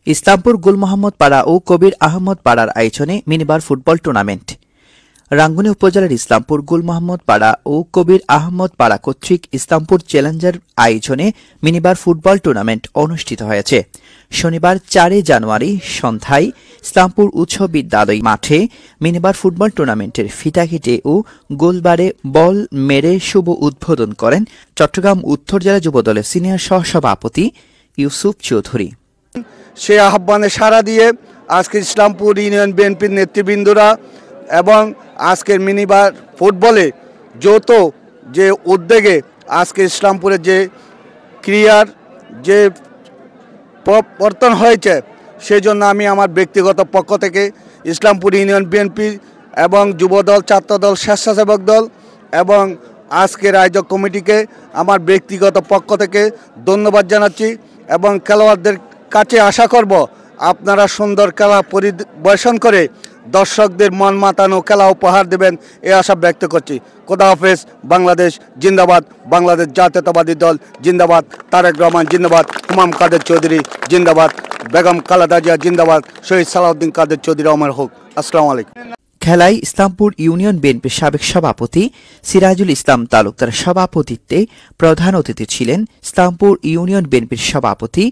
ইসলামপুর গুল মোহাম্মদ পাড়া ও কবির আহমদ পাড়ার আয়োজনে মিনিবার ফুটবল টুর্নামেন্ট। রাঙ্গুনি উপজেলার ইসলামপুর গুল মোহাম্মদ পাড়া ও কবির আহমদ পাড়া কর্তৃক ইসলামপুর চ্যালেঞ্জার আয়োজনে মিনিবার ফুটবল টুর্নামেন্ট অনুষ্ঠিত হয়েছে। শনিবার 4 জানুয়ারি সন্ধ্যায় ইসলামপুর উচ্চ বিদ্যালয় মাঠে মিনিবার ফুটবল টুর্নামেন্টের ফিতা কেটে ও গোলবারে বল মেরে শুভ উদ্বোধন করেন চট্টগ্রাম উত্তর জেলা যুবদলের সিনিয়র সহসভাপতি ইউসুফ চৌধুরী। সে আহ্বানে সাড়া দিয়ে আজকে ইসলামপুর ইউনিয়ন বিএনপির নেতৃবৃন্দরা এবং আজকের মিনিবার ফুটবলে যৌথ যে উদ্যোগে আজকে ইসলামপুরের যে ক্রীড়ার যে পরিবর্তন হয়েছে সেজন্য আমি আমার ব্যক্তিগত পক্ষ থেকে ইসলামপুর ইউনিয়ন বিএনপি এবং যুবদল, ছাত্রদল, স্বেচ্ছাসেবক দল এবং আজকের আয়োজক কমিটিকে আমার ব্যক্তিগত পক্ষ থেকে ধন্যবাদ জানাচ্ছি এবং খেলোয়াড়দের কাছে আশা করব আপনারা সুন্দর খেলা পরিবেশন করে দর্শকদের মন মাতানো খেলা উপহার দেবেন এ আশা ব্যক্ত করছি। খোদা হাফেজ। বাংলাদেশ জিন্দাবাদ, বাংলাদেশ জাতীয়তাবাদী দল জিন্দাবাদ, তারেক রহমান জিন্দাবাদ, হুমাম কাদের চৌধুরী জিন্দাবাদ, বেগম খালেদা জিয়া জিন্দাবাদ, শহীদ সালাউদ্দিন কাদের চৌধুরী অমর হোক। আসসালামু আলাইকুম। খেলায় ইসলামপুর ইউনিয়ন বিএনপির সাবেক সভাপতি সিরাজুল ইসলাম তালুকদার সভাপতিত্বে প্রধান অতিথি ছিলেন ইসলামপুর ইউনিয়ন বিএনপির সভাপতি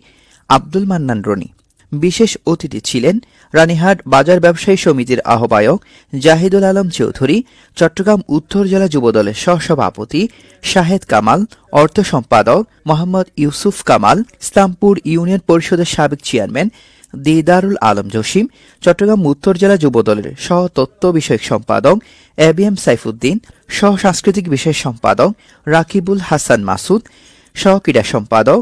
আব্দুল মান্নান রনি। বিশেষ অতিথি ছিলেন রানীহাট বাজার ব্যবসায়ী সমিতির আহ্বায়ক জাহিদুল আলম চৌধুরী, চট্টগ্রাম উত্তর জেলা যুবদলের সহসভাপতি শাহেদ কামাল, অর্থ সম্পাদক মোহাম্মদ ইউসুফ কামাল, ইসলামপুর ইউনিয়ন পরিষদের সাবেক চেয়ারম্যান দিদারুল আলম জসিম, চট্টগ্রাম উত্তর জেলা যুবদলের সহ তথ্য বিষয়ক সম্পাদক এবিএম সাইফুদ্দিন, সহ সাংস্কৃতিক বিষয় সম্পাদক রাকিবুল হাসান মাসুদ, সহ ক্রীড়া সম্পাদক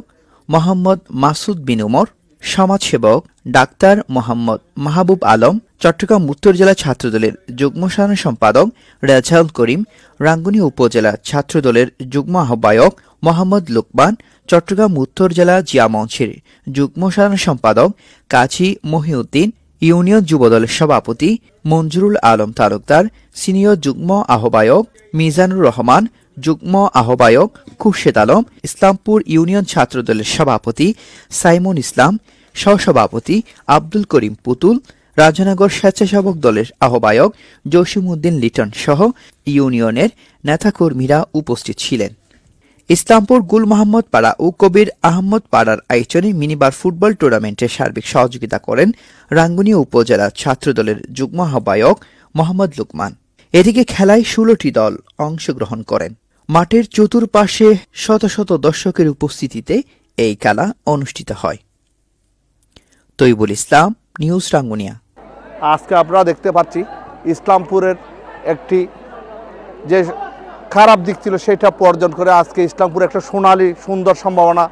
মোহাম্মদ মাসুদ বিন উমর, সমাজসেবক ডাক্তার মোহাম্মদ মাহবুব আলম, চট্টগ্রাম উত্তর জেলা ছাত্রদলের যুগ্ম সাধারণ সম্পাদক রেজাউল করিম, রাঙ্গুনি উপজেলা ছাত্রদলের যুগ্ম আহ্বায়ক মোহাম্মদ লোকমান, চট্টগ্রাম উত্তর জেলা জিয়া মঞ্চের যুগ্ম সাধারণ সম্পাদক কাজী মহিউদ্দিন, ইউনিয়ন যুবদলের সভাপতি মঞ্জুরুল আলম তালুকদার, সিনিয়র যুগ্ম আহ্বায়ক মিজানুর রহমান, যুগ্ম আহ্বায়ক খুরশেদ আলম, ইসলামপুর ইউনিয়ন ছাত্রদলের সভাপতি সাইমুন ইসলাম, সহসভাপতি আব্দুল করিম পুতুল, রাজনগর স্বেচ্ছাসেবক দলের আহ্বায়ক জসিমউদ্দিন লিটন সহ ইউনিয়নের নেতাকর্মীরা উপস্থিত ছিলেন। ইসলামপুর গুল মোহাম্মদ পাড়া ও কবির আহমদ পাড়ার আয়োজনে মিনিবার ফুটবল টুর্নামেন্টে সার্বিক সহযোগিতা করেন রাঙ্গুনিয়া উপজেলা ছাত্রদলের যুগ্ম আহ্বায়ক মোহাম্মদ লুকমান। এদিকে খেলায় 16টি দল অংশগ্রহণ করেন। মাঠের চতুর্পাশে শত শত দর্শকের উপস্থিতিতে এই খেলা অনুষ্ঠিত হয়। তৈবুল ইসলাম, নিউজ রাঙ্গুনিয়া। আজকে আপনারা দেখতে পাচ্ছি ইসলামপুরের একটি যে খারাপ দিক ছিল সেটা অর্জন করে আজকে ইসলামপুরে একটা সোনালী সুন্দর সম্ভাবনা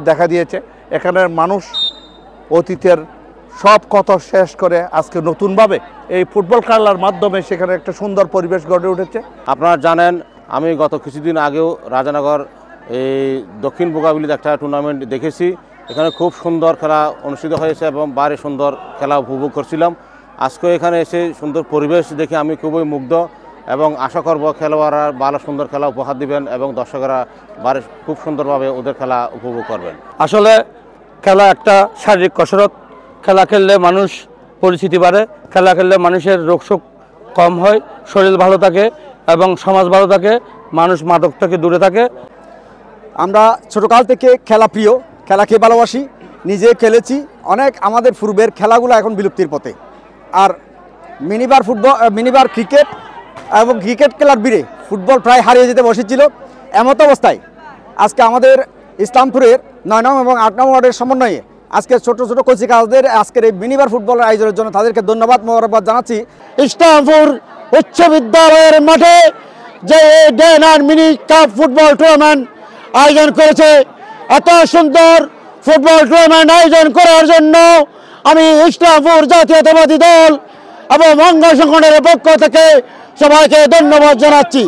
দেখা দিয়েছে। এখানের মানুষ অতীতের সব কথা শেষ করে আজকে নতুনভাবে এই ফুটবল খেলার মাধ্যমে সেখানে একটা সুন্দর পরিবেশ গড়ে উঠেছে। আপনারা জানেন আমি গত কিছুদিন আগেও রাজানগর এই দক্ষিণ বোগাবিলিতে একটা টুর্নামেন্ট দেখেছি। এখানে খুব সুন্দর খেলা অনুষ্ঠিত হয়েছে এবং বারে সুন্দর খেলা উপভোগ করছিলাম। আজকে এখানে এসে সুন্দর পরিবেশ দেখে আমি খুবই মুগ্ধ এবং আশা করব খেলোয়াড়রা ভালো সুন্দর খেলা উপহার দিবেন এবং দর্শকরা বারে খুব সুন্দরভাবে ওদের খেলা উপভোগ করবেন। আসলে খেলা একটা শারীরিক কসরত। খেলা খেললে মানুষ পরিচিতি বাড়ে, খেলা খেললে মানুষের রোগশোক কম হয়, শরীর ভালো থাকে এবং সমাজ ভালো থাকে, মানুষ মাদক থেকে দূরে থাকে। আমরা ছোটকাল থেকে খেলা প্রিয়, খেলাকে ভালোবাসি, নিজে খেলেছি অনেক। আমাদের পূর্বের খেলাগুলো এখন বিলুপ্তির পথে। আর মিনিবার ক্রিকেট এবং ক্রিকেট খেলার বীরে ফুটবল প্রায় হারিয়ে যেতে বসেছিল। এমত অবস্থায় আজকে আমাদের ইসলামপুরের 9 নং এবং 8 নং ওয়ার্ডের সমন্বয়ে আজকে ছোট ছোট কোচিকাজদের আজকের এই মিনিবার ফুটবলের আয়োজনের জন্য তাদেরকে ধন্যবাদ মোবারকবাদ জানাচ্ছি। ইসলামপুর উচ্চ বিদ্যালয়ের মাঠে যে day night mini cup football tournament আয়োজন করেছে, এত সুন্দর ফুটবল টুর্নামেন্ট আয়োজন করার জন্য আমি ইসলামপুর জাতীয়তাবাদী দল এবং অঙ্গ সংগঠনের পক্ষ থেকে সবাইকে ধন্যবাদ জানাচ্ছি।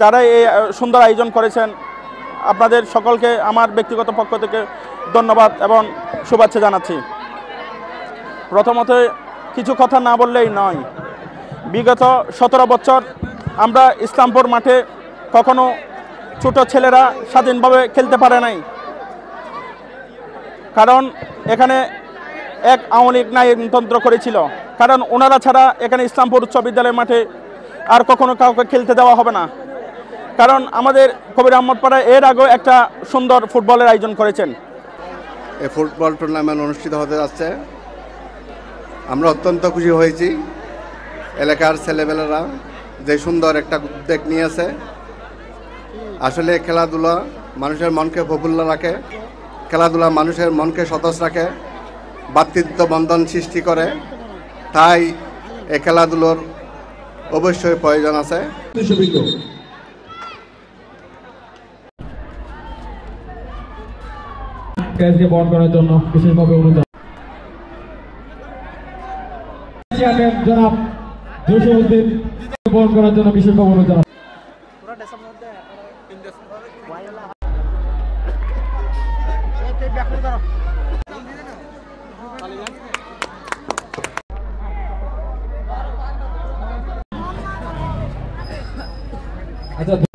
যারা এই সুন্দর আয়োজন করেছেন আপনাদের সকলকে আমার ব্যক্তিগত পক্ষ থেকে ধন্যবাদ এবং শুভেচ্ছা জানাচ্ছি। প্রথমত কিছু কথা না বললেই নয়। বিগত 17 বছর আমরা ইসলামপুর মাঠে কখনো ছোট ছেলেরা স্বাধীনভাবে খেলতে পারে নাই, কারণ এখানে এক আওয়ামী লীগ নায়কতন্ত্র করেছিল। কারণ ওনারা ছাড়া এখানে ইসলামপুর উচ্চ বিদ্যালয়ের মাঠে আর কখনো কাউকে খেলতে দেওয়া হবে না। কারণ আমাদের কবির আহমদ পাড়া এর আগেও একটা সুন্দর ফুটবলের আয়োজন করেছেন। এই ফুটবল টুর্নামেন্ট অনুষ্ঠিত হতে যাচ্ছে, আমরা অত্যন্ত খুশি হয়েছি। এলাকার ছেলেবেলারা যে সুন্দর একটা উদ্যোগ নিয়েছে, আসলে খেলাধুলা মানুষের মনকে প্রফুল্ল রাখে, খেলাধুলা মানুষের মনকে সতেজ রাখে, ভ্রাতৃত্ব বন্ধন সৃষ্টি করে। তাই এই খেলাধুলোর অবশ্যই প্রয়োজন আছে। বহন করার জন্য বিশেষভাবে অনুরোধ জনাব জসিমউদ্দিন বহন করার জন্য বিশেষভাবে অনুরোধ জানাব। আচ্ছা।